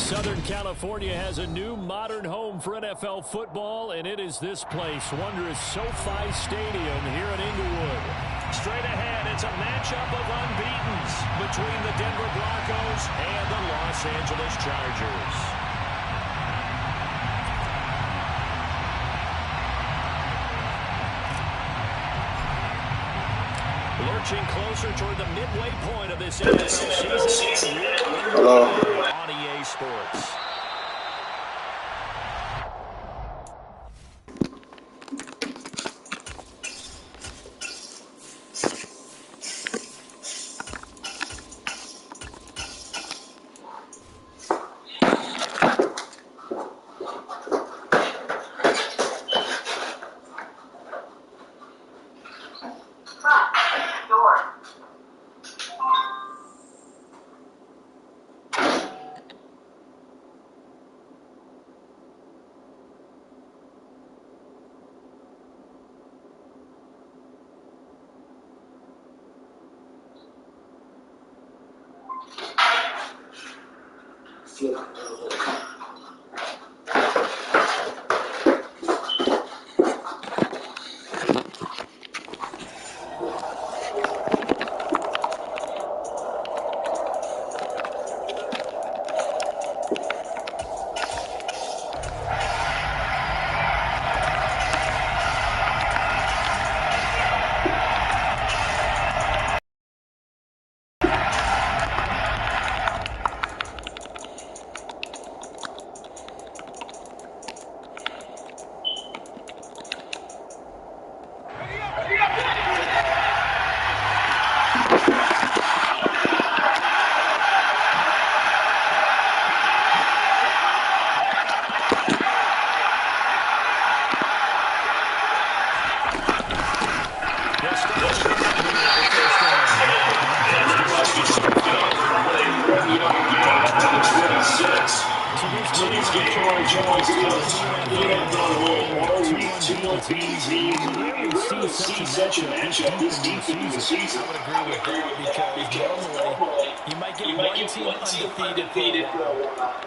Southern California has a new modern home for NFL football, and it is this place, wondrous SoFi Stadium here in Inglewood. Straight ahead, it's a matchup of unbeatens between the Denver Broncos and the Los Angeles Chargers. Lurching closer toward the midway point of this NFL season. Hello. On EA Sports.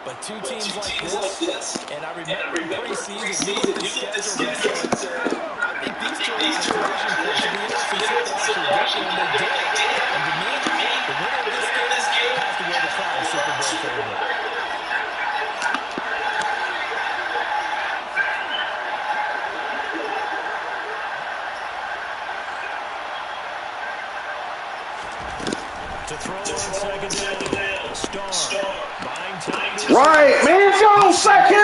But two teams like this, and I remember preseason, I think these two are in division play. And they did. And to me, the winner of this game has to wear the crown of Super Bowl favorite. To throw on second down, Star. Right, man, don't sack him.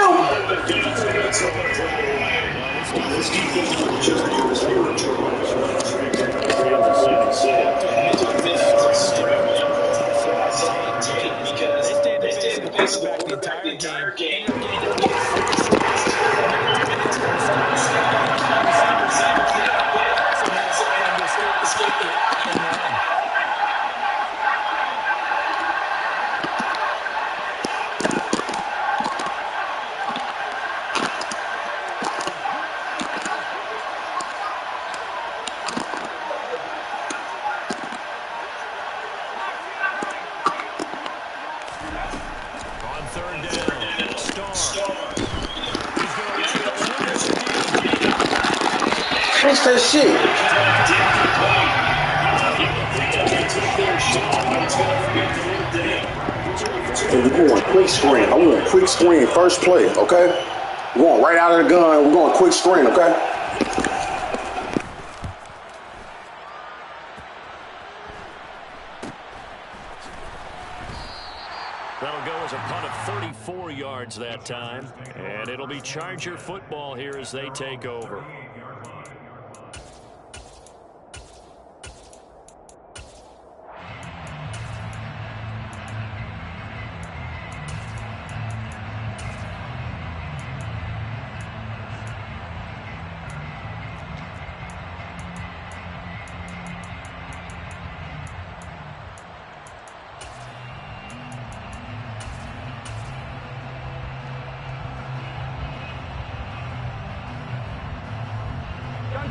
They stayed back the entire game. Fix that shit. Hey, we're going quick screen. I want quick screen first play, okay? We're going right out of the gun. We're going quick screen, okay? That'll go as a punt of 34 yards that time. And it'll be Charger football here as they take over.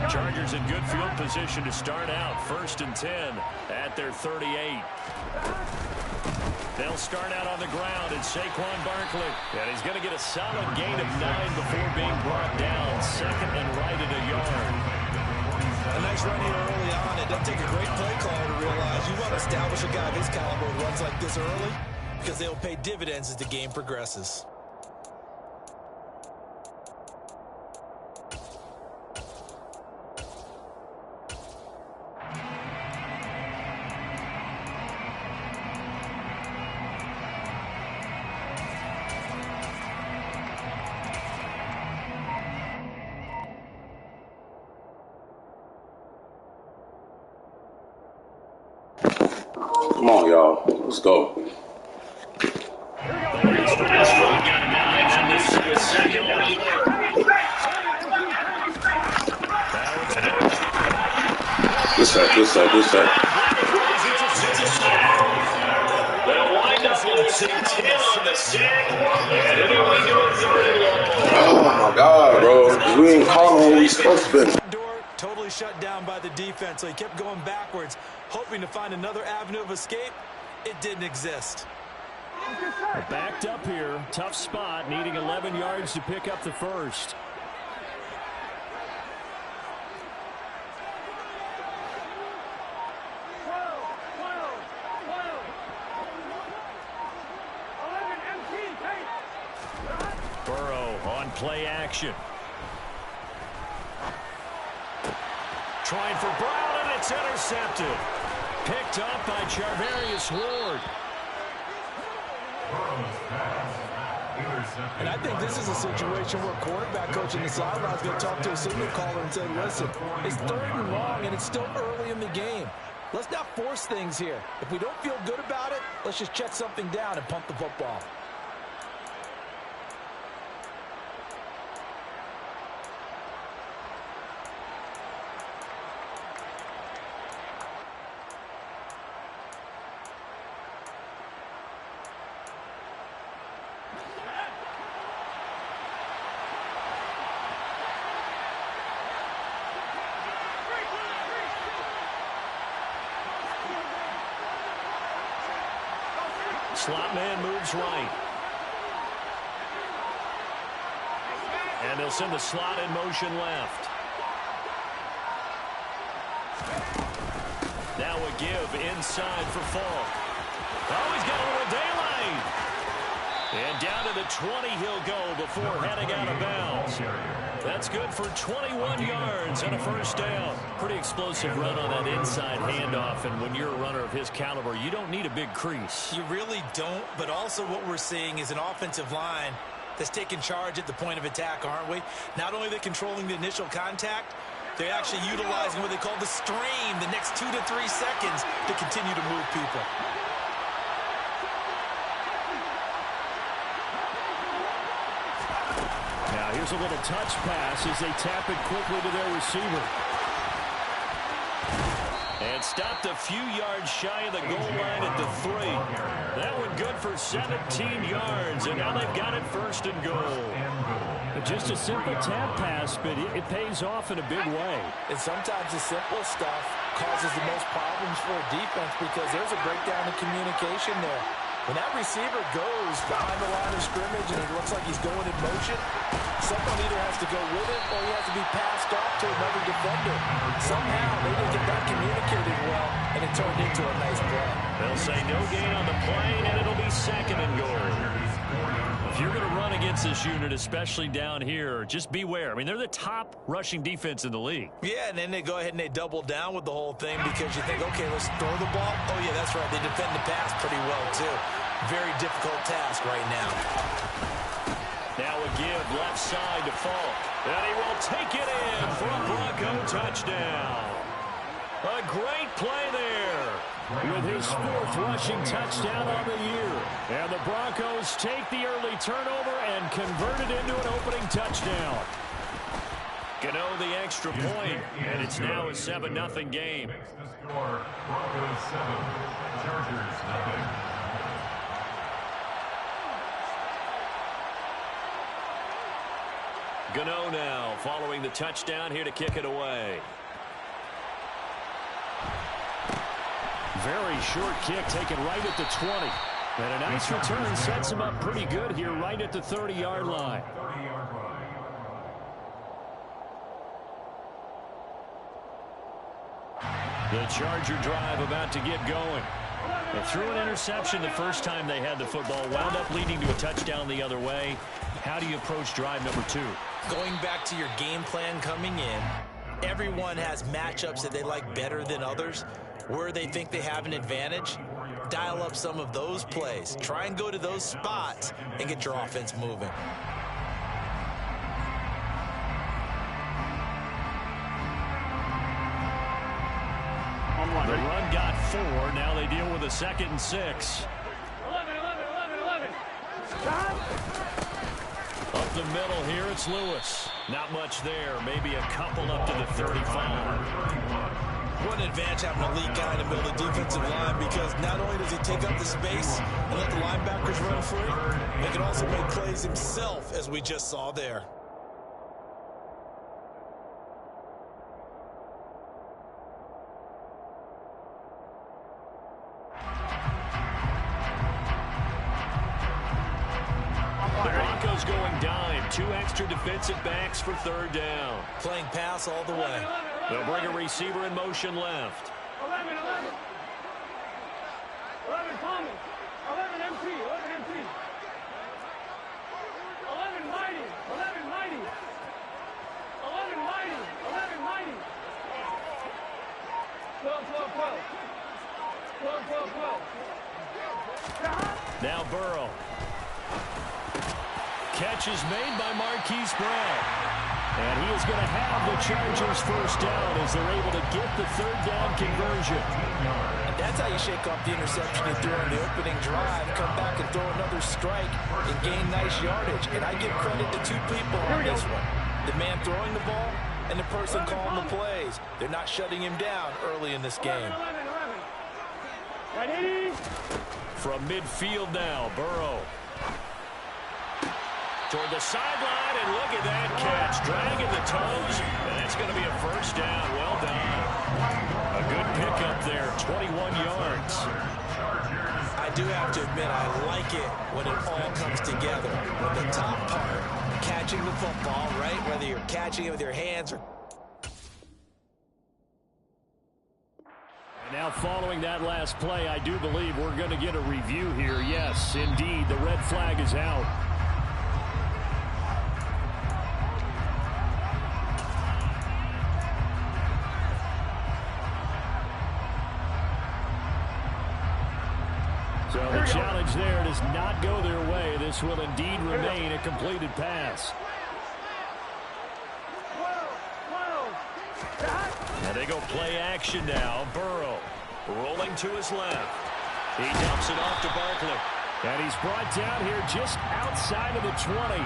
Chargers in good field position to start out. 1st and 10 at their 38. They'll start out on the ground. It's Saquon Barkley. And he's going to get a solid gain of 9 before being brought down. Second and right at a yard. A nice run here early on. It doesn't take a great play caller to realize you want to establish a guy of his caliber who runs like this early because they'll pay dividends as the game progresses. Come on, y'all. Let's go. Good set. They'll wind up losing 10 on the sack, and it'll be doing 3rd long. Oh, my God, bro. We ain't calling what we supposed to be. Door totally shut down by the defense, so he kept going backwards, hoping to find another avenue of escape. It didn't exist. Backed up here. Tough spot, needing 11 yards to pick up the first. Burrow on play action. Trying for Brown, and it's intercepted. Picked up by Charvarius Ward. And I think this is a situation where quarterback coach in the sideline is going to talk to a signal caller and say, listen, it's 3rd and long, and it's still early in the game. Let's not force things here. If we don't feel good about it, let's just check something down and pump the football. Slot man moves right. And they'll send the slot in motion left. Now a give inside for Falk. Oh, he's got a little daylight. And down to the 20 he'll go before heading out of bounds. That's good for 21 yards and a first down. Pretty explosive run on that inside handoff, and when you're a runner of his caliber, you don't need a big crease. You really don't, but also what we're seeing is an offensive line that's taking charge at the point of attack, aren't we? Not only are they controlling the initial contact, they're actually utilizing what they call the stream, the next 2 to 3 seconds to continue to move people. Now here's a little touch pass as they tap it quickly to their receiver. And stopped a few yards shy of the goal line at the 3. That one good for 17 yards, and now they've got it 1st and goal. Just a simple tap pass, but it pays off in a big way. And sometimes the simple stuff causes the most problems for a defense because there's a breakdown in communication there. When that receiver goes behind the line of scrimmage and it looks like he's going in motion, someone either has to go with it or he has to be passed off to another defender. Somehow they didn't get that communicated well, and it turned into a nice play. They'll say no gain on the play, and it'll be 2nd and goal. If you're going to run against this unit, especially down here, just beware. I mean, they're the top rushing defense in the league. Yeah, and then they go ahead and they double down with the whole thing because you think, okay, let's throw the ball. Oh, yeah, that's right. They defend the pass pretty well, too. Very difficult task right now. Now a give left side to Falk. And he will take it in for a Bronco touchdown. A great play there with his 4th rushing touchdown on the year. And the Broncos take the early turnover and convert it into an opening touchdown. Gano the extra point, and it's now a 7-0 game. The score, Broncos 7, Chargers 0. Gano now following the touchdown here to kick it away. Very short kick taken right at the 20. And a nice return sets him up pretty good here right at the 30-yard line. 30-yard line. The Charger drive about to get going. They threw an interception the first time they had the football, wound up leading to a touchdown the other way. How do you approach drive number 2? Going back to your game plan coming in, everyone has matchups that they like better than others, where they think they have an advantage. Dial up some of those plays. Try and go to those spots and get your offense moving. The run got 4. Now they deal with a 2nd and 6. 11. Up the middle here, it's Lewis. Not much there. Maybe a couple up to the 35. What an advantage having an elite guy in the middle of the defensive line, because not only does he take up the space and let the linebackers run free, he can also make plays himself, as we just saw there. The Broncos going dime. 2 extra defensive backs for 3rd down. Playing pass all the way. They'll bring a receiver in motion left. 11 Thomas. 11 MT. 11 Mighty. 12. Now Burrow. Catch is made by Marquise Brown. And he is going to have the Chargers first down as they're able to get the 3rd down conversion. And that's how you shake off the interception he threw on the opening drive, come back and throw another strike and gain nice yardage. And I give credit to 2 people on this one. The man throwing the ball and the person calling the plays. They're not shutting him down early in this game. 11. From midfield now, Burrow. Toward the sideline, and look at that catch. Dragging the toes, and that's going to be a first down. Well done. A good pickup there, 21 yards. I do have to admit, I like it when it all comes together. When the top part, catching the football, right? Whether you're catching it with your hands or... And now following that last play, I do believe we're going to get a review here. Yes, indeed, the red flag is out. So the challenge there does not go their way. This will indeed remain a completed pass. And they go play action now. Burrow rolling to his left. He dumps it off to Barkley. And he's brought down here just outside of the 20.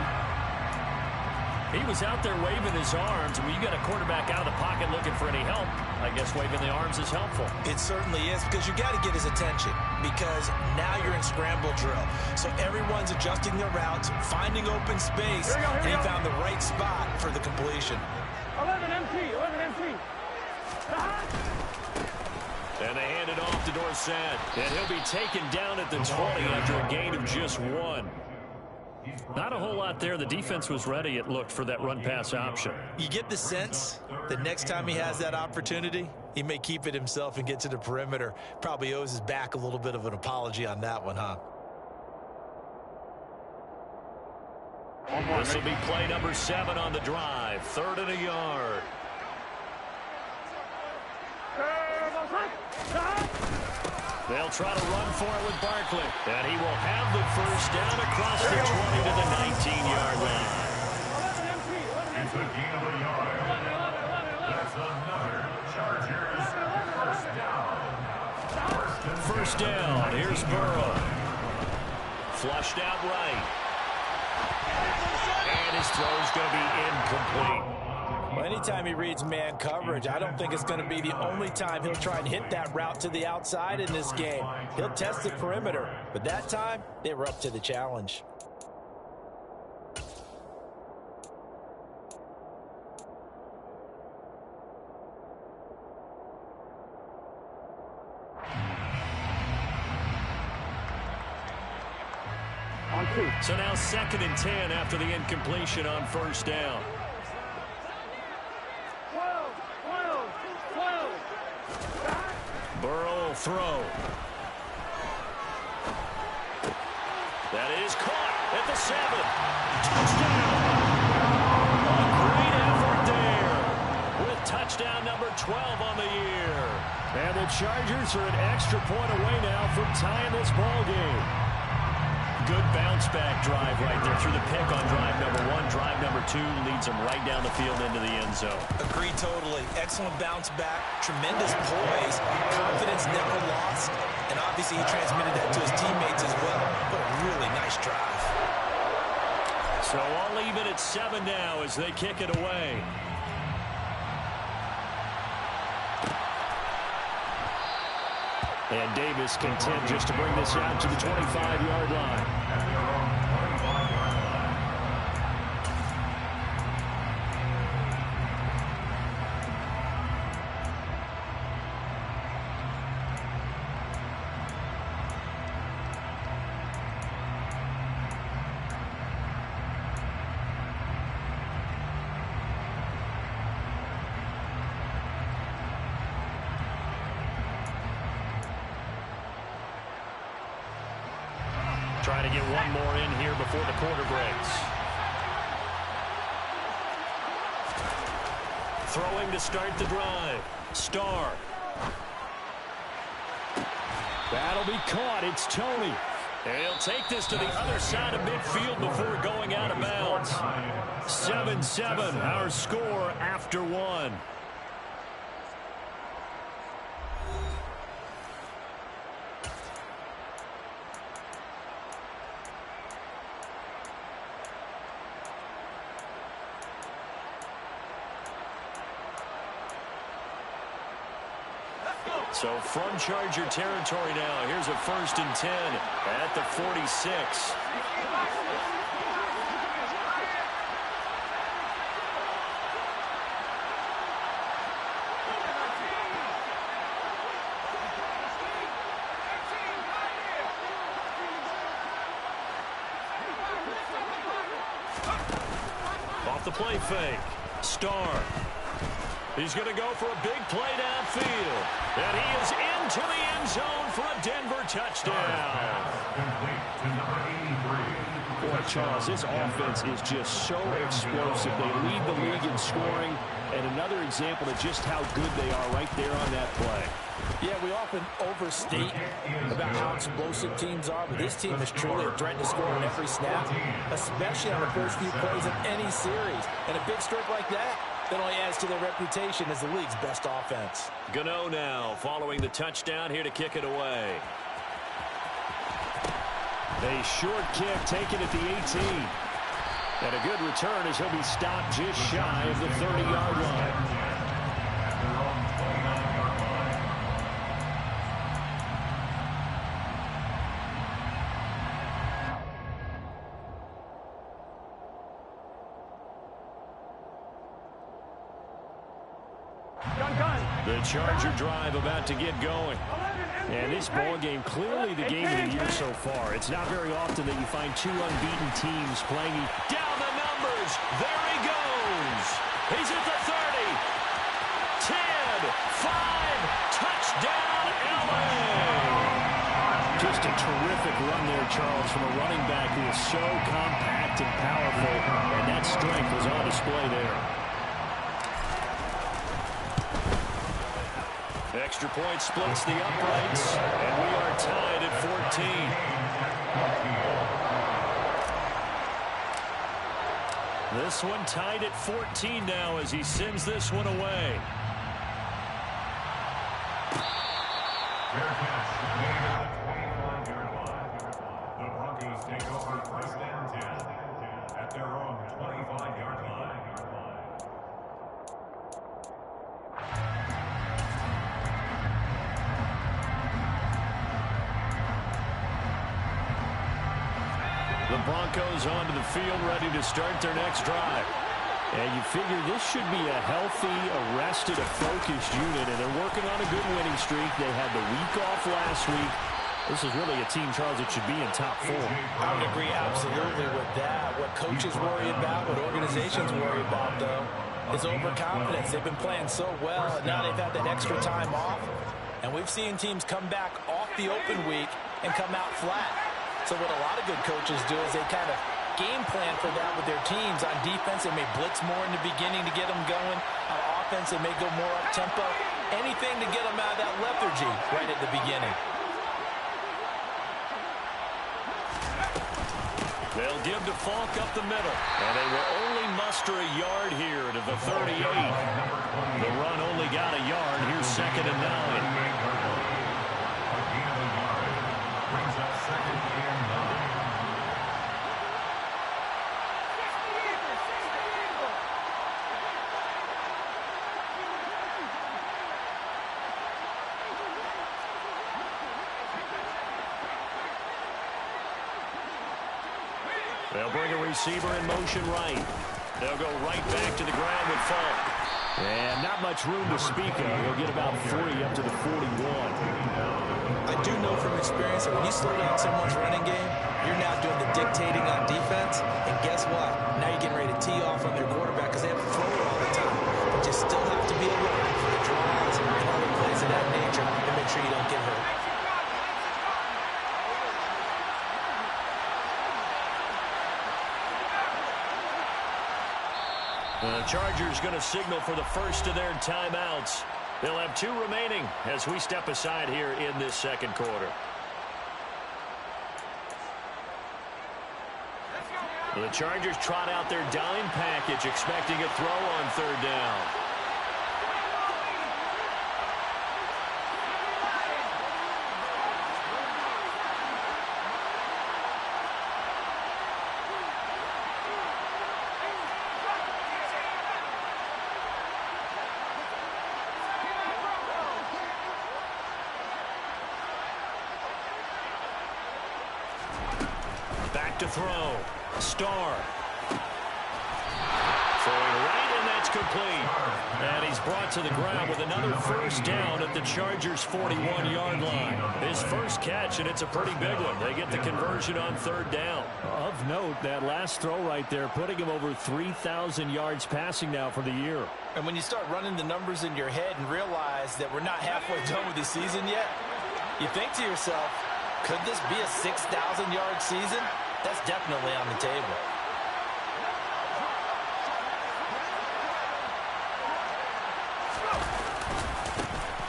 He was out there waving his arms. When you got a quarterback out of the pocket looking for any help, I guess waving the arms is helpful. It certainly is, because you got to get his attention, because now you're in scramble drill. So everyone's adjusting their routes, finding open space, and he found the right spot for the completion. 11 MT. And they hand it off to Dorsett. And he'll be taken down at the 20 after a gain of just 1. Not a whole lot there. The defense was ready, it looked, for that run-pass option. You get the sense that next time he has that opportunity, he may keep it himself and get to the perimeter. Probably owes his back a little bit of an apology on that one, huh? This will be play number 7 on the drive. 3rd and a yard. They'll try to run for it with Barkley. And he will have the first down across the 20 to the 19-yard line. It's a gain of a yard. That's another Chargers first down. First down. Here's Burrow. Flushed out right. And his throw's going to be incomplete. Well, anytime he reads man coverage, I don't think it's going to be the only time he'll try and hit that route to the outside in this game. He'll test the perimeter, but that time, they were up to the challenge. So now 2nd and 10 after the incompletion on first down. 12. Burrow will throw. That is caught at the 7. Touchdown. A great effort there with touchdown number 12 on the year. And the Chargers are an extra point away now from tying this ball game. Good bounce-back drive right there through the pick on drive number 1. Drive number 2 leads them right down the field into the end zone. Agreed totally. Excellent bounce back, tremendous poise, confidence never lost, and obviously he transmitted that to his teammates as well. What a really nice drive. So I'll leave it at 7 now as they kick it away. And Davis content just to bring this out to the 25-yard line. Trying to get one more in here before the quarter breaks. Throwing to start the drive. Starr. That'll be caught. It's Tony. And he'll take this to the other side of midfield before going out of bounds. 7-7, our score after 1. So from Charger territory now, here's a 1st and 10 at the 46. Off the play fake. Starr. He's going to go for a big play downfield. And he is into the end zone for a Denver touchdown. Boy, Charles, this offense is just so explosive. They lead the league in scoring. And another example of just how good they are right there on that play. Yeah, we often overstate about how explosive teams are, but this team is truly a threat to score on every snap, especially on the first few plays of any series. And a big streak like that only adds to their reputation as the league's best offense. Gano now following the touchdown here to kick it away. A short kick taken at the 18. And a good return as he'll be stopped just shy of the 30-yard line. The Charger drive about to get going. And this ball game, clearly the game of the year so far. It's not very often that you find 2 unbeaten teams playing down the numbers. There he goes. He's at the 30. 10, 5, touchdown, LA. Just a terrific run there, Charles, from a running back who is so compact and powerful. And that strength was on display there. Extra point splits the uprights, and we are tied at 14. This one tied at 14 now as he sends this one away. Fair catch, made at the 25-yard line. The Broncos take over 1st and 10 at their own 25-yard line. The Broncos onto the field, ready to start their next drive. And you figure this should be a healthy, arrested, a focused unit, and they're working on a good winning streak. They had the week off last week. This is really a team, Charles, that should be in top 4. I would agree absolutely with that. What coaches worry about, what organizations worry about, though, is overconfidence. They've been playing so well, and now they've had that extra time off. And we've seen teams come back off the open week and come out flat. So what a lot of good coaches do is they kind of game plan for that with their teams. On defense, they may blitz more in the beginning to get them going. On offense, they may go more up-tempo. Anything to get them out of that lethargy right at the beginning. They'll give to Falk up the middle. And they will only muster a yard here to the 38. The run only got a yard. Here's 2nd and 9. Brings up 2nd and 9. They'll bring a receiver in motion right. They'll go right back to the ground with Falk. And not much room to speak of. He'll get about 3 up to the 41. I do know from experience that when you slow down someone's running game, you're now doing the dictating on defense. And guess what? Now you're getting ready to tee off on their quarterback because they have to throw it all the time. But you still have to be alert for the draws and other plays of that nature and make sure you don't get hurt. The Chargers going to signal for the first of their timeouts. They'll have 2 remaining as we step aside here in this second quarter. The Chargers trot out their dime package, expecting a throw on 3rd down. To throw. Starr. Throwing right, and that's complete. And he's brought to the ground with another first down at the Chargers' 41-yard line. His first catch, and it's a pretty big one. They get the conversion on 3rd down. Of note, that last throw right there, putting him over 3,000 yards passing now for the year. And when you start running the numbers in your head and realize that we're not halfway done with the season yet, you think to yourself, could this be a 6,000-yard season? That's definitely on the table.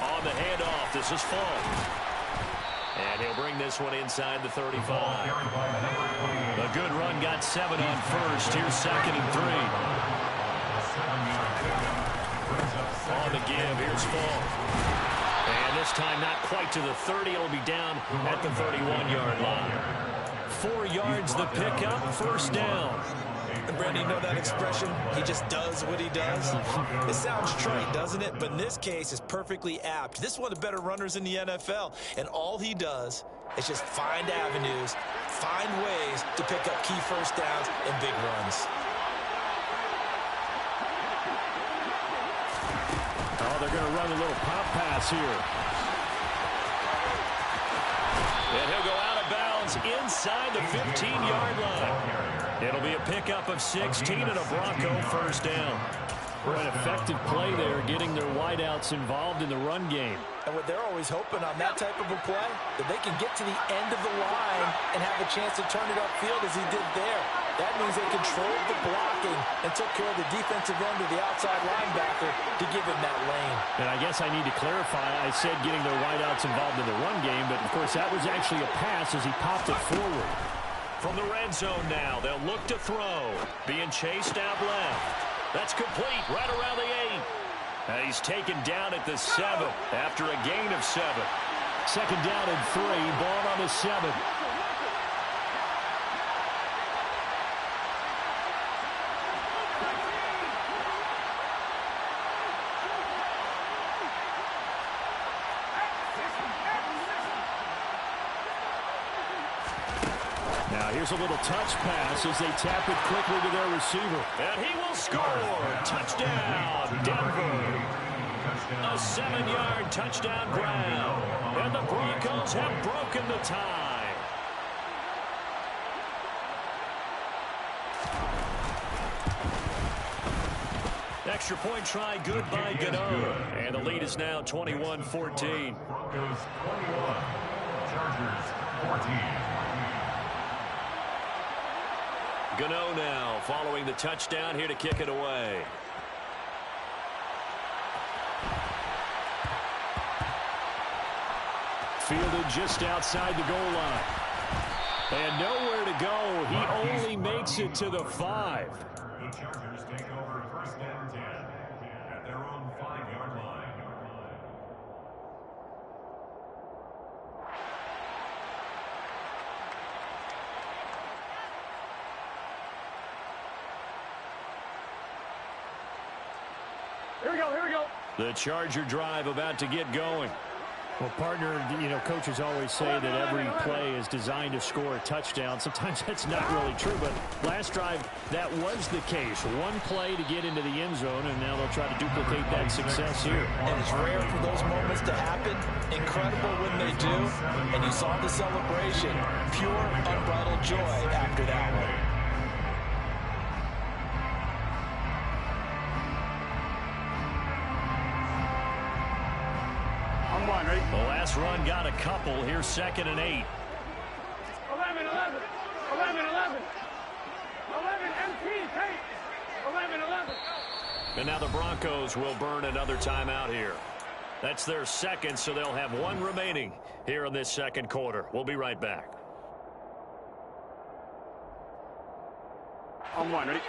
On the handoff, this is Falk. And he'll bring this one inside the 35. A good run got 7 on first. Here's 2nd and 3. On the give, here's Falk. And this time not quite to the 30. It'll be down at the 31-yard line. 4 yards the pickup, first down. And Brandon, you know that expression? He just does what he does. It sounds trite, doesn't it? But in this case, it's perfectly apt. This is one of the better runners in the NFL. And all he does is just find avenues, find ways to pick up key first downs and big runs. Oh, they're going to run a little pop pass here. And he'll go out of bounds inside the 15-yard line. It'll be a pickup of 16 and a Bronco first down. An effective play there, getting their wideouts involved in the run game. And what they're always hoping on that type of a play, that they can get to the end of the line and have a chance to turn it upfield as he did there. That means they controlled the blocking and took care of the defensive end of the outside linebacker to give him that lane. And I guess I need to clarify, I said getting their wideouts involved in the run game, but of course that was actually a pass as he popped it forward. From the red zone now, they'll look to throw. Being chased out left. That's complete right around the 8. And he's taken down at the 7 after a gain of 7. 2nd down and 3, ball on the 7. Now here's a little touch pass as they tap it quickly to their receiver. And he will score. Touchdown, Denver. A 7-yard touchdown grab. And the Broncos have broken the tie. Extra point try good by Gano. And the lead is now 21-14. Broncos 21, Chargers 14. Gano now following the touchdown here to kick it away. Fielded just outside the goal line. And nowhere to go. He only makes it to the 5. The Chargers take over 1st and 10 at their own 5-yard line. Here we go. The Charger drive about to get going. Well, partner, coaches always say that every play is designed to score a touchdown. Sometimes that's not really true, but last drive, that was the case. One play to get into the end zone, and now they'll try to duplicate that success here. And it's rare for those moments to happen. Incredible when they do. And you saw the celebration. Pure, unbridled joy after that one. The last run got a couple. Here's 2nd and 8. 11, empty, take. 11. And now the Broncos will burn another timeout here. That's their second, so they'll have one remaining here in this second quarter. We'll be right back. On one, ready?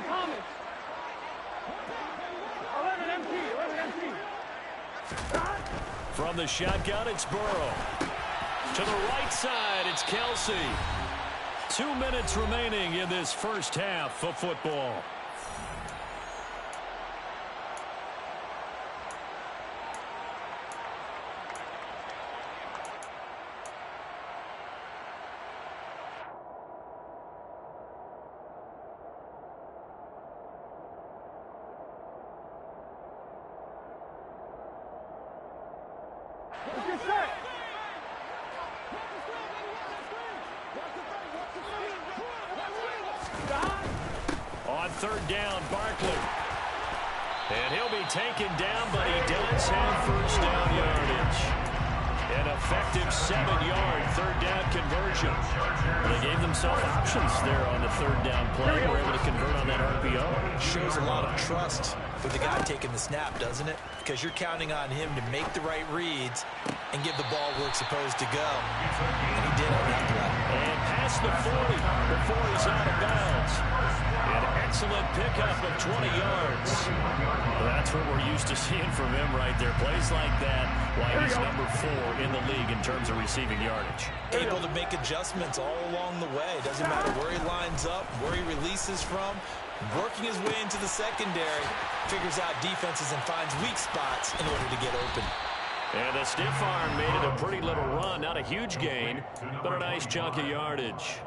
Thomas. 11 empty. From the shotgun, it's Burrow. To the right side, it's Kelsey. 2 minutes remaining in this first half of football. On 3rd down, Barkley. And he'll be taken down, but he does have first down yardage. An effective 7-yard 3rd down conversion. They gave themselves options there on the 3rd down play. They were able to convert on that RPO. Shows a lot of trust with the guy taking the snap, doesn't it? Because you're counting on him to make the right reads and give the ball where it's supposed to go. And he did on that play. And past the 40 before he's out of bounds. An excellent pickup of 20 yards. That's what we're used to seeing from him right there. Plays like that, why he's number 4 in the league in terms of receiving yardage. Able to make adjustments all along the way. Doesn't matter where he lines up, where he releases from. Working his way into the secondary. Figures out defenses and finds weak spots in order to get open. And the stiff arm made it a pretty little run. Not a huge gain, but a nice chunk of yardage.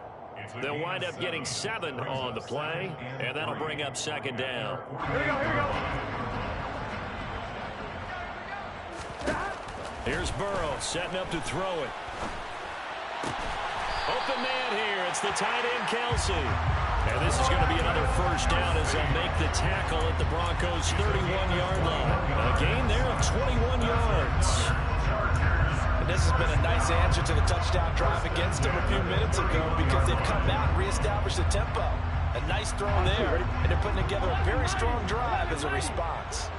They'll wind up getting 7 on the play, and that'll bring up 2nd down. Here we go. Here's Burrow setting up to throw it. Open man here. It's the tight end, Kelsey. And this is going to be another first down as they'll make the tackle at the Broncos' 31-yard line. A gain there of 21 yards. And this has been a nice answer to the touchdown drive against them a few minutes ago because they've come out and reestablished the tempo. A nice throw there, and they're putting together a very strong drive as a response.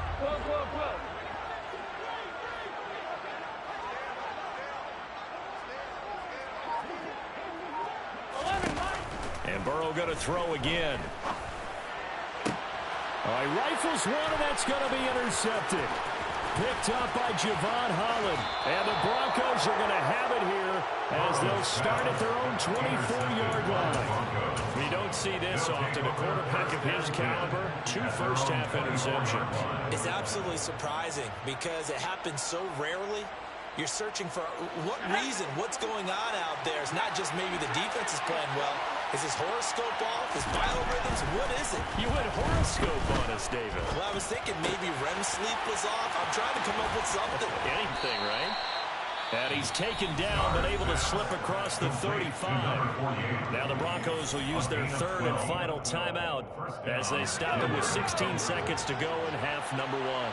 And Burrow going to throw again. All right, rifles one, and that's going to be intercepted. Picked up by Javon Holland. And the Broncos are going to have it here as they'll start at their own 24-yard line. We don't see this often. A quarterback of his caliber, 2 first-half interceptions. It's absolutely surprising because it happens so rarely. You're searching for what reason, what's going on out there. It's not just maybe the defense is playing well. Is his horoscope off? His biorhythms? What is it? You went horoscope on us, David. Well, I was thinking maybe REM sleep was off. I'm trying to come up with something. Anything, right? And he's taken down, but able to slip across the 35. Now the Broncos will use their third and final timeout as they stop it with 16 seconds to go in half number 1.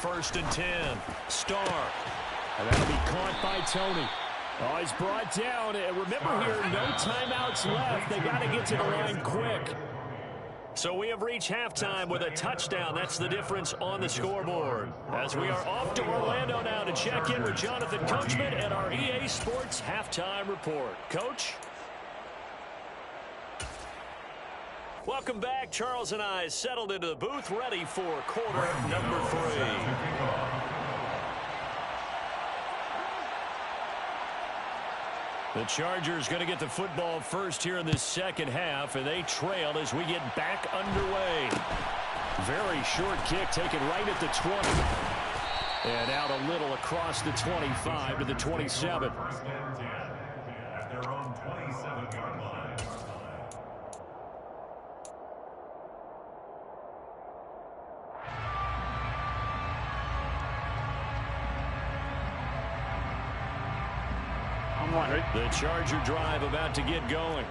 First and 10. Starr. And that'll be caught by Tony. Oh, he's brought down. And remember here, no timeouts left. They got to get to the line quick. So we have reached halftime with a touchdown. That's the difference on the scoreboard. As we are off to Orlando now to check in with Jonathan Coachman and our EA Sports Halftime Report. Coach? Welcome back. Charles and I settled into the booth, ready for quarter number 3. The Chargers going to get the football first here in this second half, and they trail as we get back underway. Very short kick taken right at the 20. And out a little across the 25 to the 27. First and 10 at their own 27-yard line. The Charger drive about to get going.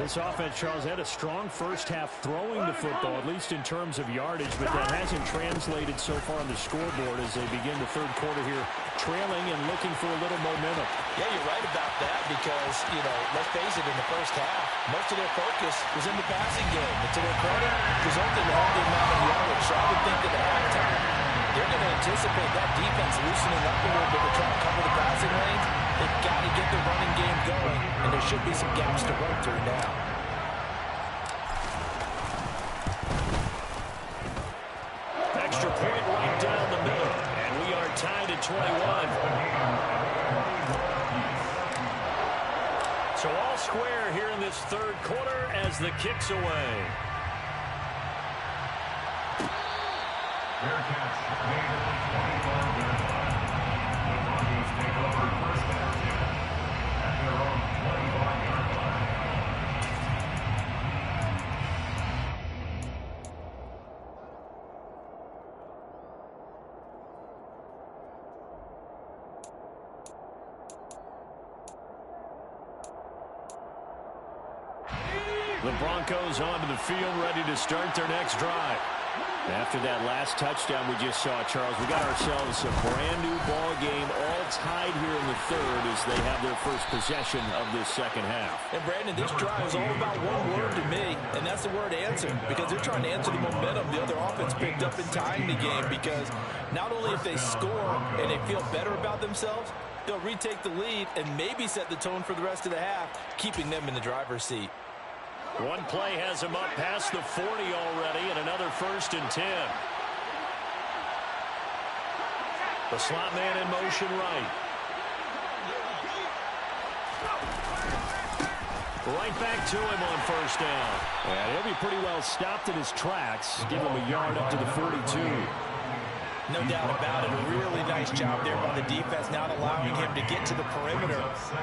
This offense, Charles, had a strong first half throwing the football, at least in terms of yardage, but that hasn't translated so far on the scoreboard as they begin the third quarter here, trailing and looking for a little momentum. Yeah, you're right about that because, let's face it, in the first half, most of their focus was in the passing game. And to their credit, resulted in all the amount of yardage. So I would think that at halftime, they're going to anticipate that defense loosening up a little bit to try to cover the passing lanes. They've got to get the running game going, and there should be some gaps to run through now. Extra point right down the middle, and we are tied at 21. So all square here in this third quarter as the kick's away. Fair catch made at the 25-yard line. The Broncos take over first and 10 at their own 25-yard line. The Broncos onto the field, ready to start their next drive. After that last touchdown we just saw, Charles, we got ourselves a brand-new ball game, all tied here in the third as they have their first possession of this second half. And, Brandon, this drive is all about one word to me, and that's the word answer, because they're trying to answer the momentum the other offense picked up in tying the game, because not only if they score and they feel better about themselves, they'll retake the lead and maybe set the tone for the rest of the half, keeping them in the driver's seat. One play has him up past the 40 already, and another first and 10. The slot man in motion right. Right back to him on first down. And he'll be pretty well stopped in his tracks. Give him a yard up to the 42. No doubt about it. A really nice job there by the defense, not allowing him to get to the perimeter.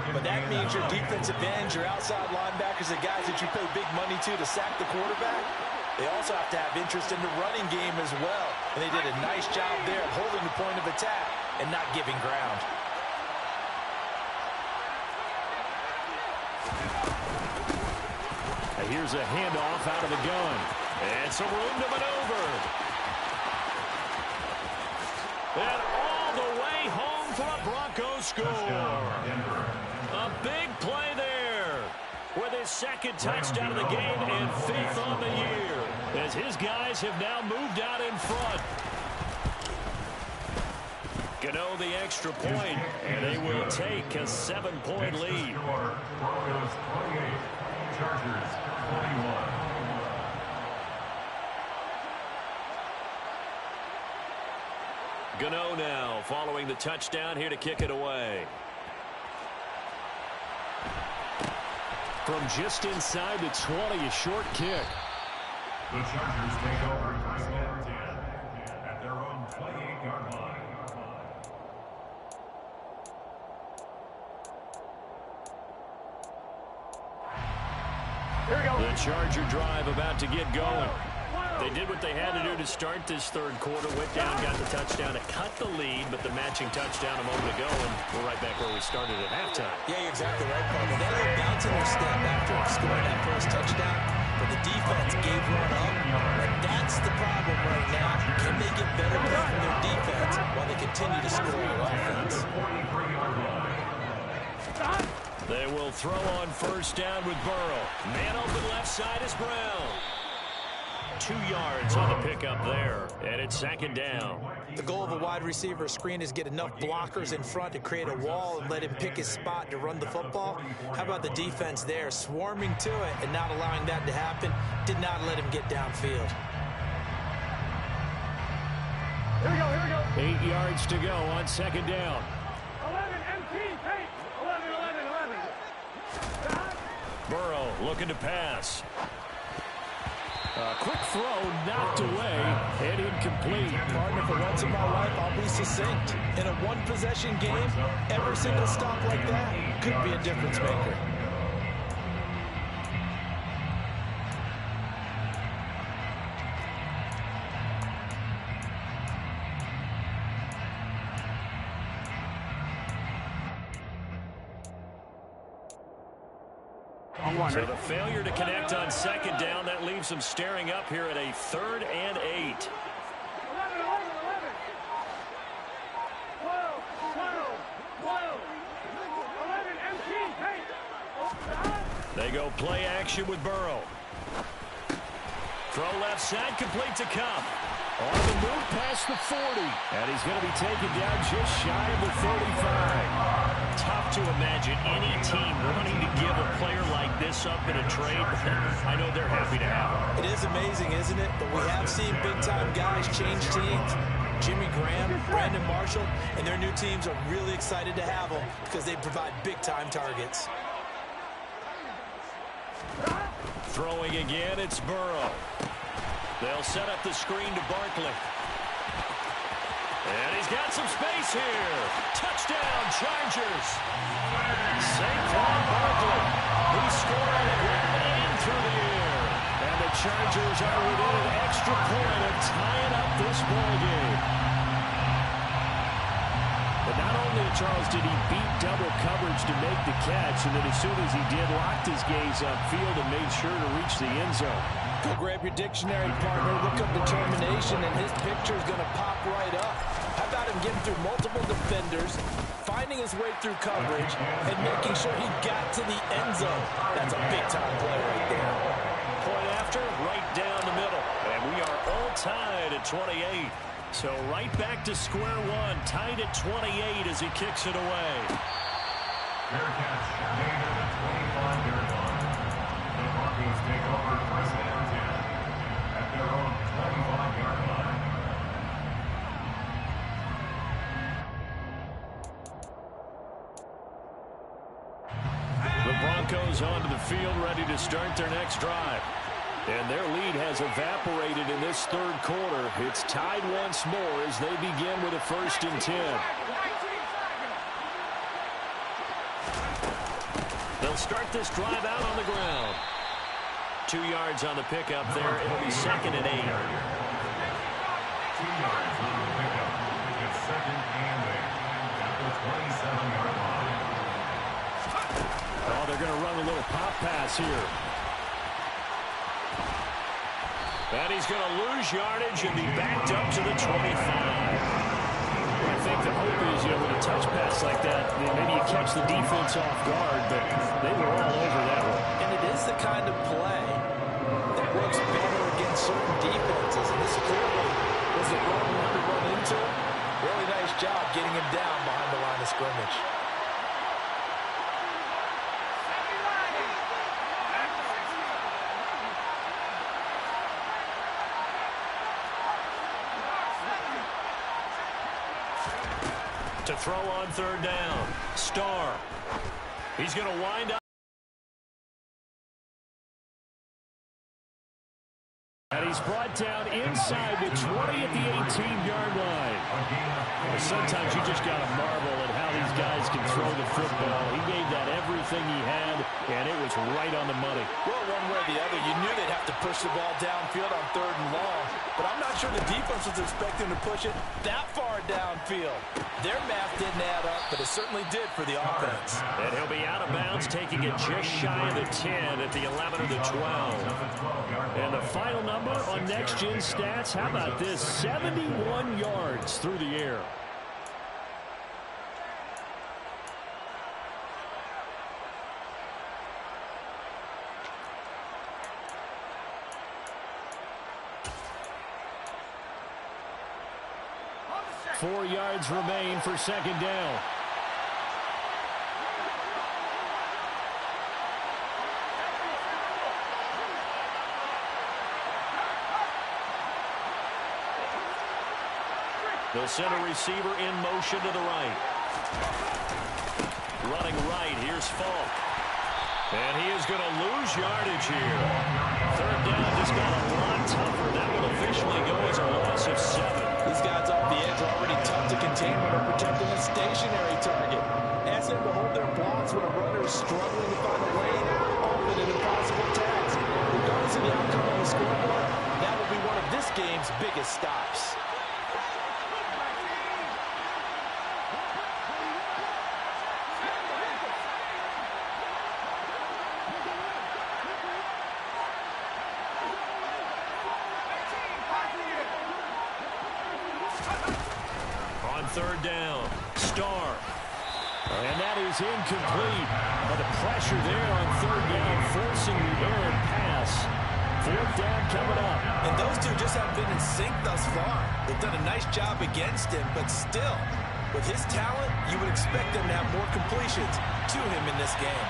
But that means your defensive ends, your outside linebackers, the guys that you pay big money to sack the quarterback, they also have to have interest in the running game as well. And they did a nice job there of holding the point of attack and not giving ground. And here's a handoff out of the gun. And some room to maneuver. And all the way home for a Broncos score. A big play there with his second touchdown of the game and 5th on the year, as his guys have now moved out in front. Gano the extra point, and they will take a 7-point lead. Broncos 28, Chargers 21. Gano now following the touchdown here to kick it away. From just inside the 20, a short kick. The Chargers take over first and 10 at their own 28-yard line. Here we go. The Charger drive about to get going. They did what they had to do to start this third quarter. Went down, got the touchdown to cut the lead, but the matching touchdown a moment ago, and we're right back where we started at halftime. Yeah, you're exactly right, Paul. They had a little bounce in their step after scoring that first touchdown, but the defense gave one up. And that's the problem right now. Can they get better play from their defense while they continue to score on offense? They will throw on first down with Burrow. Man open left side is Brown. 2 yards on the pickup there, and it's second down. The goal of a wide receiver screen is get enough blockers in front to create a wall and let him pick his spot to run the football. How about the defense there, swarming to it and not allowing that to happen? Did not let him get downfield. Here we go, here we go. 8 yards to go on second down. 11 MT, take. 11, 11, 11. Burrow looking to pass. A quick throw knocked away and incomplete. Partner, for once in my life, I'll be succinct. In a one-possession game, every single stop like that could be a difference maker. So the failure to connect on second down, that leaves them staring up here at a 3rd and 8. 11, 11, 11. 12, 12, 12. 11 MT, take. They go play action with Burrow. Throw left side, complete to Cup. On the move past the 40. And he's going to be taken down just shy of the 35. Tough to imagine any team wanting to give a player like this up in a trade. I know they're happy to have him. It is amazing, isn't it? But we have seen big-time guys change teams. Jimmy Graham, Brandon Marshall, and their new teams are really excited to have them because they provide big-time targets. Throwing again, it's Burrow. They'll set up the screen to Barkley. And he's got some space here. Touchdown, Chargers. Saquon Barkley. He scored on the ground and through the air. And the Chargers are within an extra point of tying up this ball game. But not only, Charles, did he beat double coverage to make the catch, and then as soon as he did, locked his gaze upfield and made sure to reach the end zone. Go grab your dictionary, partner. Look up determination, and his picture is going to pop right up. How about him getting through multiple defenders, finding his way through coverage, and making sure he got to the end zone? That's a big-time play right there. Point after, right down the middle. And we are all tied at 28. So right back to square one, tied at 28 as he kicks it away. Fair catch made at the 25-yard line. The Broncos take over first and 10 at their own 25-yard line. The Broncos onto the field, ready to start their next drive. And their lead has evaporated in this third quarter. It's tied once more as they begin with a 1st and 10. They'll start this drive out on the ground. 2 yards on the pickup there. It'll be 2nd and 8. 2 yards on the pickup. It's 2nd and 8 at the 27-yard line. Oh, they're going to run a little pop pass here. And he's going to lose yardage and be backed up to the 25. I think the hope is, with a touch pass like that, maybe you catch the defense off guard, but they were all over that one. And it is the kind of play that works better against certain defenses. And this clearly was a run to run into. Really nice job getting him down behind the line of scrimmage. To throw on third down. Starr. He's going to wind up. And he's brought down inside the 20 at the 18-yard line. Well, sometimes you just got to marvel at how these guys can throw the football. He gave that everything he had, and it was right on the money. Well, one way or the other, you knew they'd have to push the ball downfield on third and long. But I'm not sure the defense was expecting to push it that far downfield. Their math didn't add up, but it certainly did for the offense. And he'll be out of bounds, taking it just shy of the 10 at the 11 or the 12. And the final number on Next Gen Stats, how about this? 71 yards through the air. Four yards remain for second down. They'll send a receiver in motion to the right. Running right, here's Falk. And he is going to lose yardage here. Third down just got a lot tougher. That will officially go as a loss of 7. These guys off the edge are already tough to contain when they're protecting a stationary target. Ask them to hold their blocks when a runner is struggling to find a lane. Often an impossible task. Regardless of the outcome on the scoreboard, that will be one of this game's biggest stops. Third down, Starr. And that is incomplete. But the pressure there on third down, forcing the errant pass. Fourth down coming up. And those two just haven't been in sync thus far. They've done a nice job against him, but still, with his talent, you would expect them to have more completions to him in this game.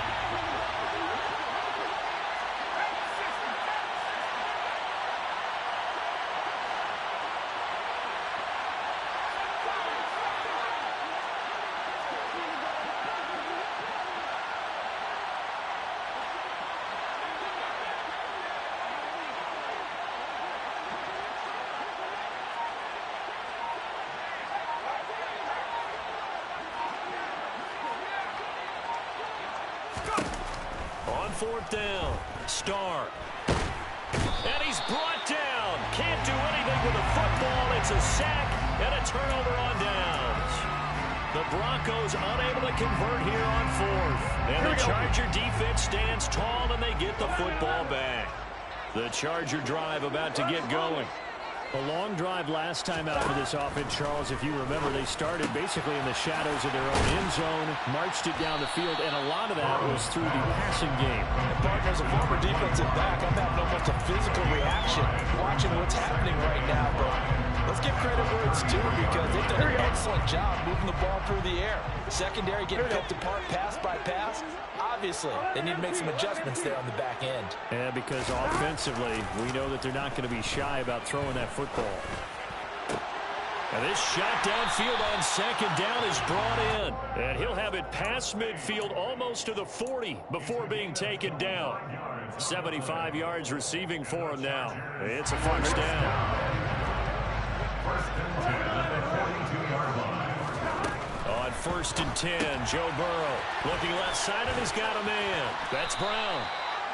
Fourth down, Starr. And he's brought down. Can't do anything with the football. It's a sack and a turnover on downs. The Broncos unable to convert here on fourth. And the Charger defense stands tall and they get the football back. The Charger drive about to get going. A long drive last time out for this offense, Charles. If you remember, they started basically in the shadows of their own end zone, marched it down the field, and a lot of that was through the passing game. And partners, a former defensive back, I'm having almost a physical reaction watching what's happening right now. But let's give credit where it's due because they've done an excellent job moving the ball through the air. Secondary getting picked apart pass by pass. Obviously, they need to make some adjustments there on the back end. Yeah, because offensively, we know that they're not going to be shy about throwing that football. And this shot downfield on second down is brought in. And he'll have it past midfield almost to the 40 before being taken down. 75 yards receiving for him now. It's a first down. First and 10 at the 42-yard line. On first and 10, Joe Burrow looking left side, and he's got a man. That's Brown.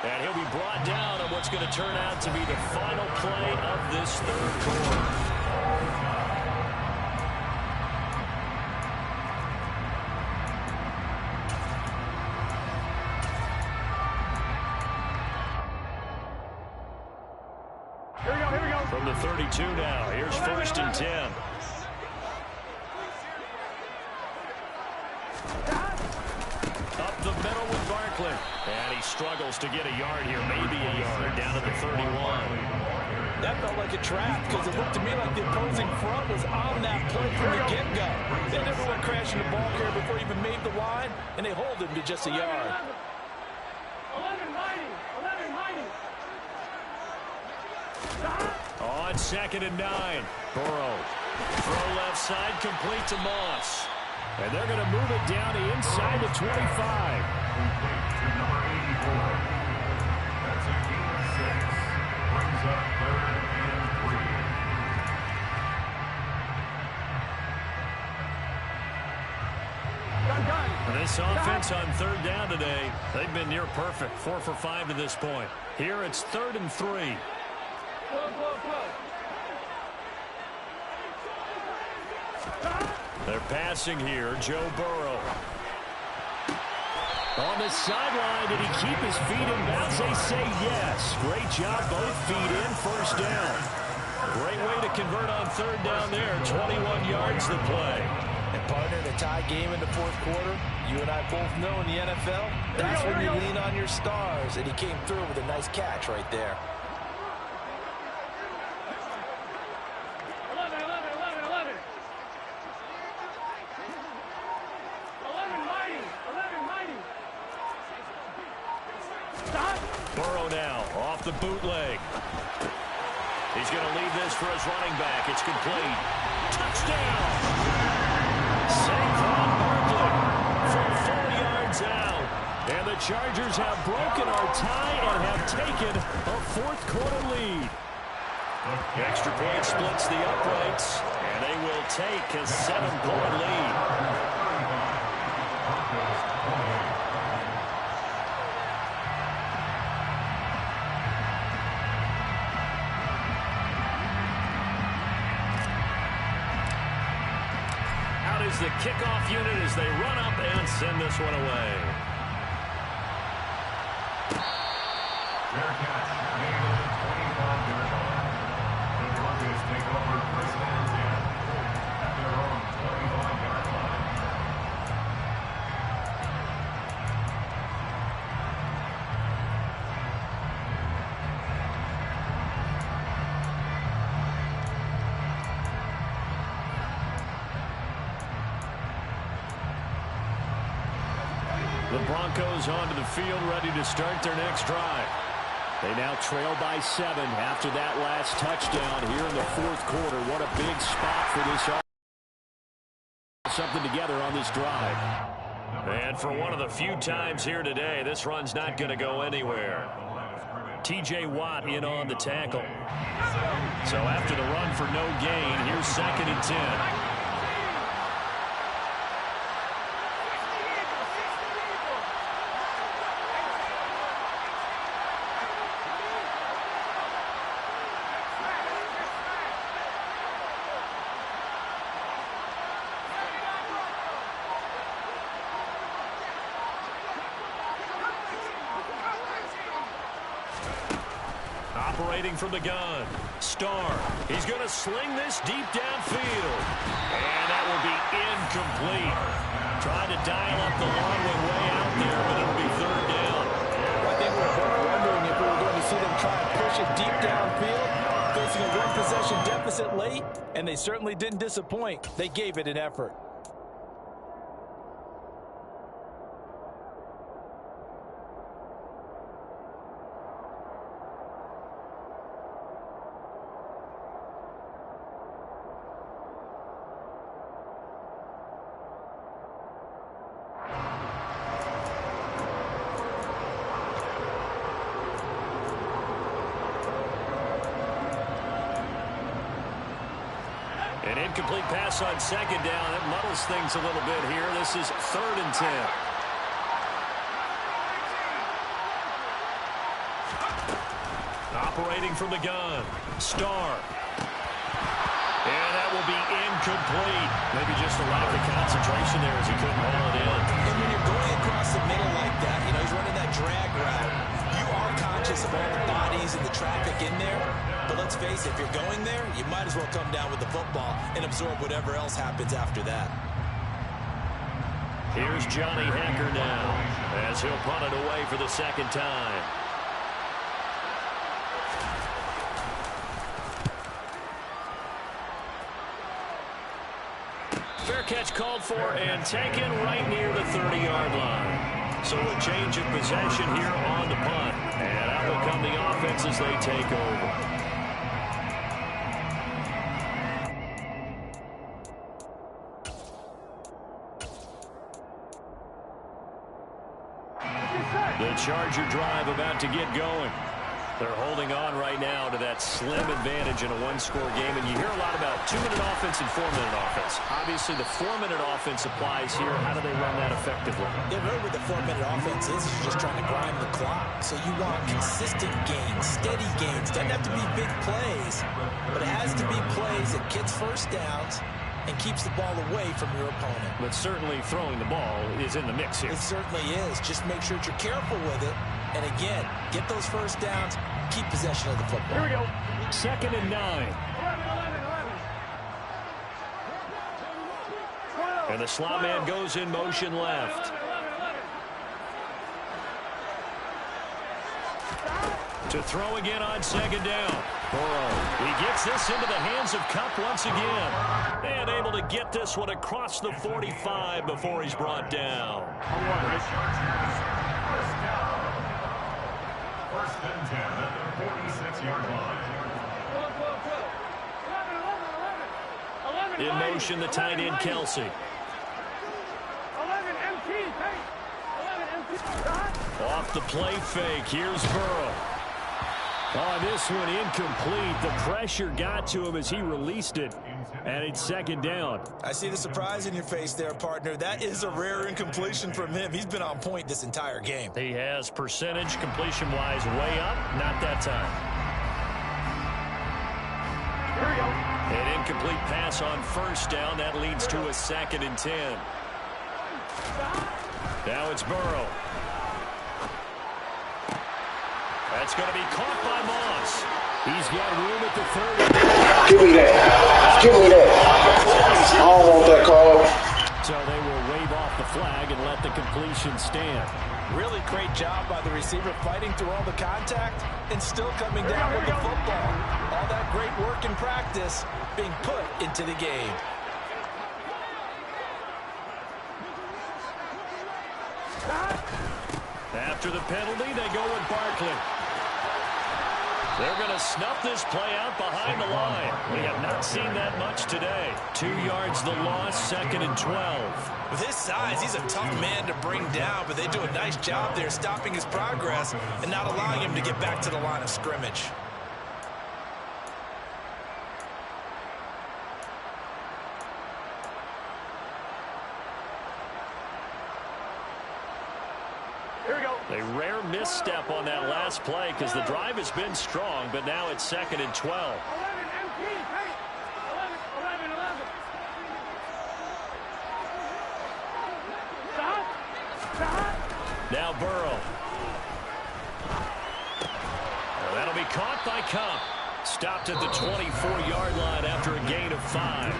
And he'll be brought down on what's going to turn out to be the final play of this third quarter. Here we go. From the 32 now, here's first and 10. Up the middle with Barkley. And he struggles to get a yard here, maybe a yard, down at the 31. That felt like a trap because it looked to me like the opposing front was on that play from the get-go. They never went crashing the ball carrier before he even made the line, and they hold him to just a yard. 11 mighty. On 2nd and 9. Burrow. Throw left side, complete to Moss. And they're going to move it down to inside the 25. Complete to number 84. That's a gain of 6. Brings up 3rd and 3. This offense on 3rd down today, they've been near perfect. 4 for 5 to this point. Here it's 3rd and 3. They're passing here. Joe Burrow. On the sideline, did he keep his feet in bounds? They say yes. Great job, both feet in, first down. Great way to convert on 3rd down there. 21 yards to play. And partner, in a tie game in the 4th quarter, you and I both know in the NFL, that's when you lean on your stars. And he came through with a nice catch right there. 11 mighty. Stop. Burrow now off the bootleg. He's going to leave this for his running back. It's complete. Touchdown! Saquon Barkley from 4 yards out. And the Chargers have broken our tie and have taken a 4th quarter lead. The extra point splits the uprights, and they will take a 7-point lead. Out is the kickoff unit as they run up and send this one away. Fair catch made at the 25-yard line. The Broncos take over 1st and 10 at their own 25-yard line. The Broncos onto the field, ready to start their next drive. They now trail by 7 after that last touchdown here in the 4th quarter. What a big spot for this offense. Something together on this drive. And for one of the few times here today, this run's not going to go anywhere. T.J. Watt in on the tackle. So after the run for no gain, here's 2nd and 10. Operating from the gun. Starr. He's going to sling this deep downfield. And that will be incomplete. Trying to dial up the long one way out there, but it'll be 3rd down. I think we're both wondering if we were going to see them try and push it deep downfield, facing a 1-possession deficit late, and they certainly didn't disappoint. They gave it an effort. An incomplete pass on 2nd down. That muddles things a little bit here. This is 3rd and 10. Operating from the gun. Starr. And that will be incomplete. Maybe just a lack of concentration there as he couldn't hold it in. And when you're going across the middle like that, you know, he's running that drag route. You are conscious of all the bodies and the traffic in there. But let's face it, if you're going there, you might as well come down with the football and absorb whatever else happens after that. Here's Johnny Hacker now as he'll punt it away for the 2nd time. catch called for and taken right near the 30-yard line. So a change of possession here on the punt. And out will come the offense as they take over. The Charger drive about to get going. They're holding on right now to that slim advantage in a one-score game. And you hear a lot about 2-minute offense and 4-minute offense. Obviously, the 4-minute offense applies here. How do they run that effectively? Yeah, really what the 4-minute offense is you're just trying to grind the clock. So you want consistent gains, steady gains. Doesn't have to be big plays, but it has to be plays that gets first downs and keeps the ball away from your opponent. But certainly throwing the ball is in the mix here. It certainly is. Just make sure that you're careful with it. And again, get those first downs, keep possession of the football. Here we go. 2nd and 9. And the slot man goes in motion left. To throw again on 2nd down. Burrow. He gets this into the hands of Kupp once again. And able to get this one across the 45 before he's brought down. First and 10 at the 46-yard line. In motion, the tight end, Kelsey. 11 MT. Off the play fake. Here's Burrow. Oh, this one incomplete. The pressure got to him as he released it. And it's 2nd down. I see the surprise in your face there, partner. That is a rare incompletion from him. He's been on point this entire game. He has percentage completion-wise way up. Not that time. Here we go. An incomplete pass on 1st down. That leads to a 2nd and 10. Now it's Burrow. That's going to be caught by Moss. He's got room at the 30. Give me that. Give me that. I don't want that call. So they will wave off the flag and let the completion stand. Really great job by the receiver fighting through all the contact and still coming down with the football. All that great work in practice being put into the game. After the penalty, they go with Barkley. They're going to snuff this play out behind the line. We have not seen that much today. 2 yards the loss, 2nd and 12. With his size, he's a tough man to bring down, but they do a nice job there stopping his progress and not allowing him to get back to the line of scrimmage. A rare misstep on that last play because the drive has been strong, but now it's 2nd and 12. 11 MT. 11. Stop. Now Burrow. Well, that'll be caught by Kupp. Stopped at the 24-yard line after a gain of 5.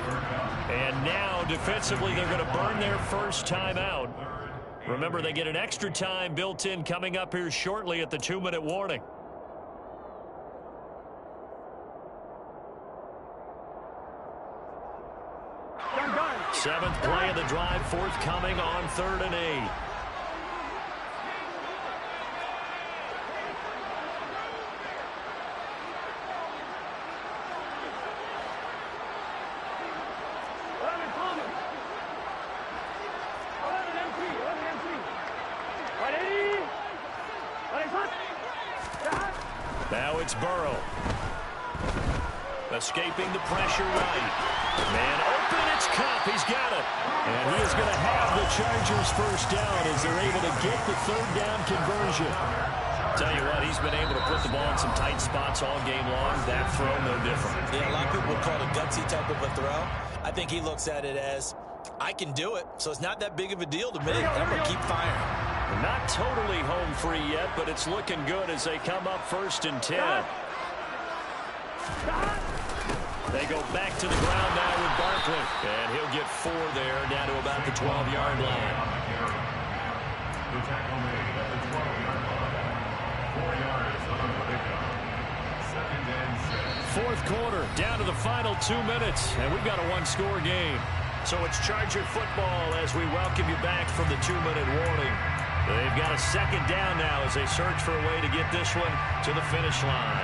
And now defensively they're going to burn their first time out. Remember, they get an extra time built in coming up here shortly at the 2-minute warning. Seventh play of the drive forthcoming on 3rd and 8. Now it's Burrow. Escaping the pressure right. Man open, it's Kupp. He's got it. And he is going to have the Chargers first down as they're able to get the 3rd down conversion. Tell you what, he's been able to put the ball in some tight spots all game long. That throw, no different. Yeah, a lot of people would call it a gutsy type of a throw. I think he looks at it as, I can do it, so it's not that big of a deal to me. I'm going to keep firing. Not totally home free yet, but it's looking good as they come up 1st and 10. They go back to the ground now with Barkley. And he'll get 4 there, down to about the 12-yard line. The tackle made at the 12-yard line. 4 yards on the pickup. 2nd and 6. Fourth quarter, down to the final 2 minutes, and we've got a one-score game. So it's Charger football as we welcome you back from the 2-minute warning. They've got a second down now as they search for a way to get this one to the finish line.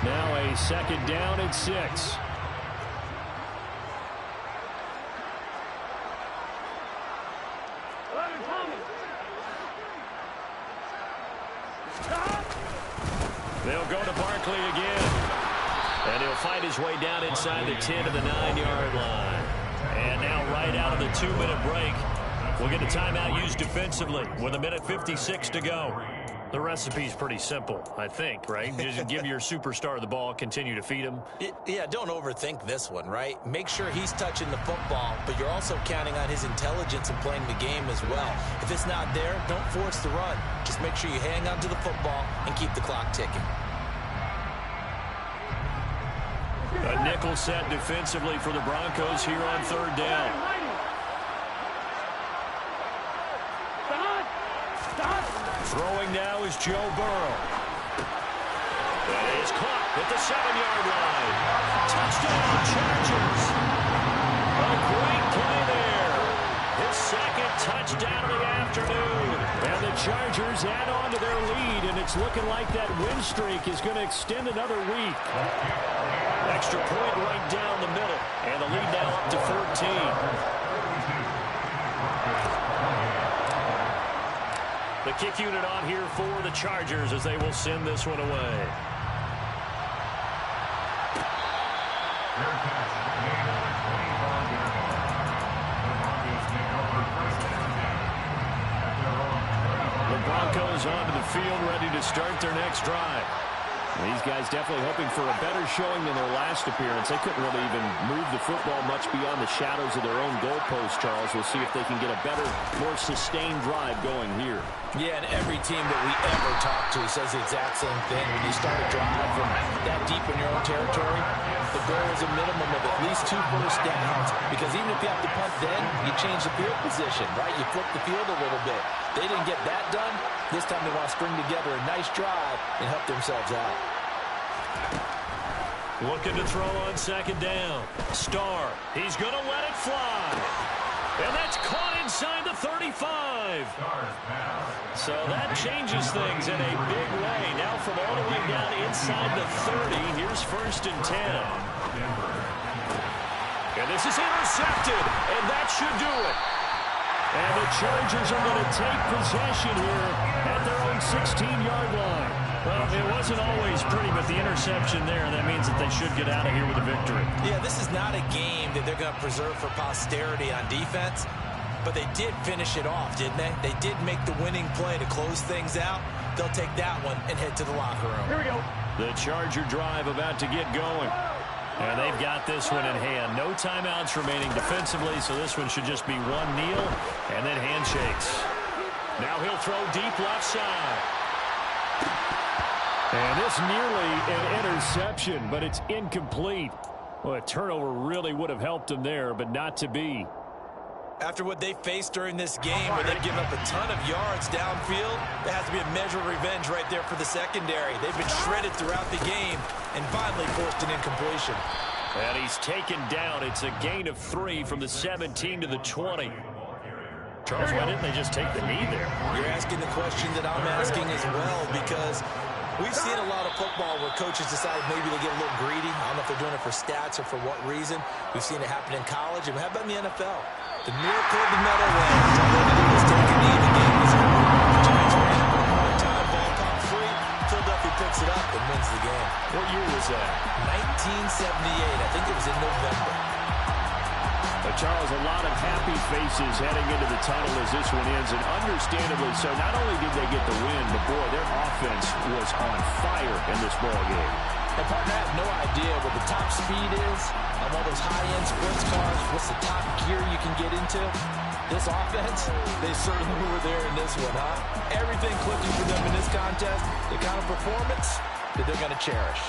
Now a second down and 6. They'll go to Barkley again. And he'll fight his way down inside the 10 to the 9-yard line. And now right out of the 2-minute break, we'll get a timeout used defensively with 1:56 to go. The recipe's pretty simple, I think, right? Just give your superstar the ball, continue to feed him. Yeah, don't overthink this one, right? Make sure he's touching the football, but you're also counting on his intelligence and playing the game as well. If it's not there, don't force the run. Just make sure you hang on to the football and keep the clock ticking. A nickel set defensively for the Broncos here on third down. Throwing now is Joe Burrow. That is caught at the 7-yard line. Touchdown, Chargers. A great play there. His second touchdown of the afternoon. And the Chargers add on to their lead, and it's looking like that win streak is going to extend another week. Extra point right down the middle, and the lead now up to 14. The kick unit on here for the Chargers as they will send this one away. The Broncos onto the field, ready to start their next drive. These guys definitely hoping for a better showing than their last appearance. They couldn't really even move the football much beyond the shadows of their own goalpost, Charles. We'll see if they can get a better, more sustained drive going here. Yeah, and every team that we ever talk to says the exact same thing. When you start a drive from that deep in your own territory, the goal is a minimum of at least 2 first downs, because even if you have to punt then, you change the field position, right? You flip the field a little bit. They didn't get that done. This time they want to string together a nice drive and help themselves out. Looking to throw on second down. Starr, he's going to let it fly. And that's caught inside the 35. So that changes things in a big way. Now from all the way down inside the 30, here's 1st and 10. And this is intercepted, and that should do it. And the Chargers are going to take possession here at their own 16-yard line. Well, it wasn't always pretty, but the interception there, that means that they should get out of here with a victory. Yeah, this is not a game that they're going to preserve for posterity on defense, but they did finish it off, didn't they? They did make the winning play to close things out. They'll take that one and head to the locker room. Here we go. The Charger drive about to get going. And they've got this one in hand. No timeouts remaining defensively, so this one should just be one kneel and then handshakes. Now he'll throw deep left side. And this nearly an interception, but it's incomplete. Well, a turnover really would have helped him there, but not to be. After what they faced during this game, where they've given up a ton of yards downfield, there has to be a measure of revenge right there for the secondary. They've been shredded throughout the game and finally forced an incompletion. And he's taken down. It's a gain of 3 from the 17 to the 20. Charles, why didn't they just take the knee there? You're asking the question that I'm asking as well, because we've seen a lot of football where coaches decide maybe they get a little greedy. I don't know if they're doing it for stats or for what reason. We've seen it happen in college. And how about in the NFL? The miracle of the Meadowlands. All they did was take a knee. The game was over. The Giants ran it one more time. Ball caught free. Philadelphia picks it up and wins the game. What year was that? 1978. I think it was in November. Charles, a lot of happy faces heading into the tunnel as this one ends, and understandably so. Not only did they get the win, but boy, their offense was on fire in this ball game. And partner, I have no idea what the top speed is on one of those high-end sports cars. What's the top gear you can get into? This offense, they certainly were there in this one, huh? Everything clicking for them in this contest, the kind of performance that they're going to cherish.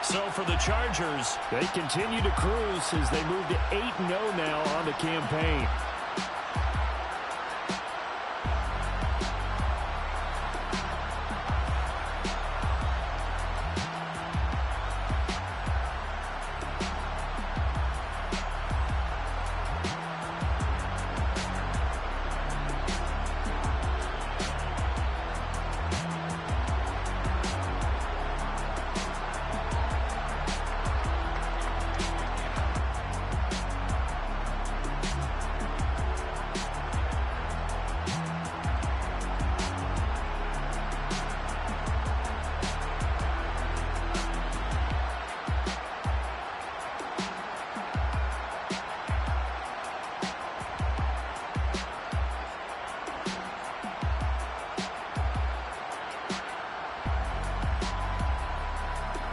So for the Chargers, they continue to cruise as they move to 8-0 now on the campaign.